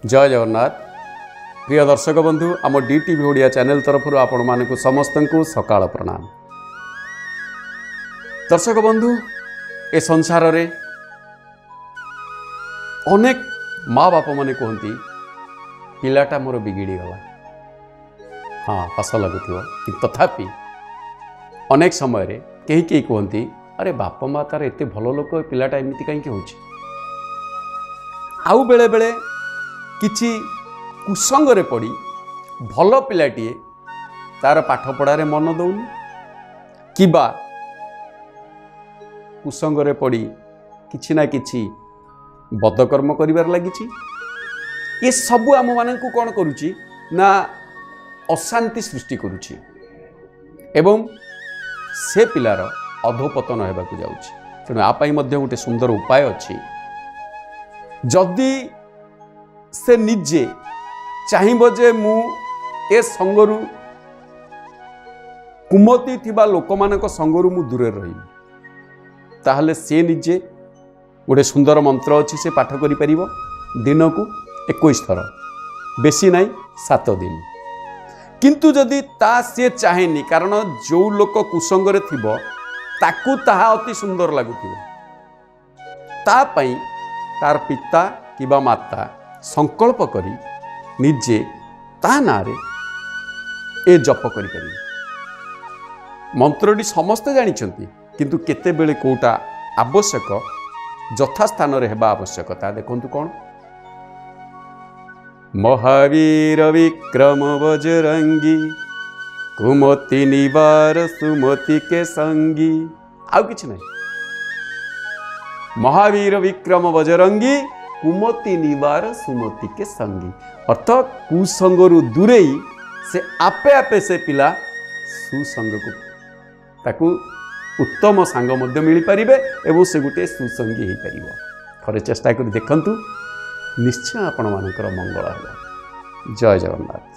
जय जगन्नाथ। प्रिय दर्शक बंधु आम DTV ओडिया चैनल तरफ आपण मानक समस्त को सकाळ प्रणाम। दर्शक बंधु ए संसार रे अनेक माँ बाप माने कहती पिलाटा मोर बिगिड़ी गला। हाँ हस लगुव कि तथापि अनेक समय रे कहीं कहीं कहती अरे बाप माँ तार एत भल लोक पिलाटा एमती कहीं हो आउ बेले बेले किछि कुसंगरे पड़ी भल पिलाटीए तार पाठ पढ़ारे मन दौनी किबा कुसंगरे पड़ी किछि ना किछि बदकर्म करिवार लागिछि। ये सबु आम मानकु कौन करुछि ना अशांति सृष्टि करुछि एवं से पिलार अधोपतन हेबाकु जाउछि। तेणु आपाई मध्य गोटे सुंदर उपाय अछि। जदि से निजे चाहिब जे मु ए संगरु कुमति थिबा लोकमानक संगरु मु दूरे रही ताहले से निजे गोटे सुंदर मंत्र अच्छी से पाठ करि परिबो दिन को 21 थर बेसी नाई 7 दिन। किंतु जदि ता से चाहेनी कारण जो लोक कुसंगरे थिबो ताकू ताहा अति सुंदर लागुथिबो ता पई तार पिता किबा माता संकल्प करी निजे ता नारे ए जप करि परिबे। मंत्रटी समस्ते जानिछंती किंतु केते बेले कोटा आवश्यक यथा स्थान रे हेबा आवश्यकता देखंतु कोन महावीर विक्रम बजरंगी कुमति निवार सुमति के संगी। आउ किछ नै महावीर विक्रम बजरंगी कुमति निवार सुमति के संगी अर्थात कुसंगरु दूरे से आपे आपे से पिला सुसंग को ताकू उत्तम सांग मध्य मिल पारिबे एवं से गोटे सुसंगी हो पारिबो। थरे चेष्टा कर देखंतु निश्चय आपण मानकर मंगल होला। जय जगन्नाथ।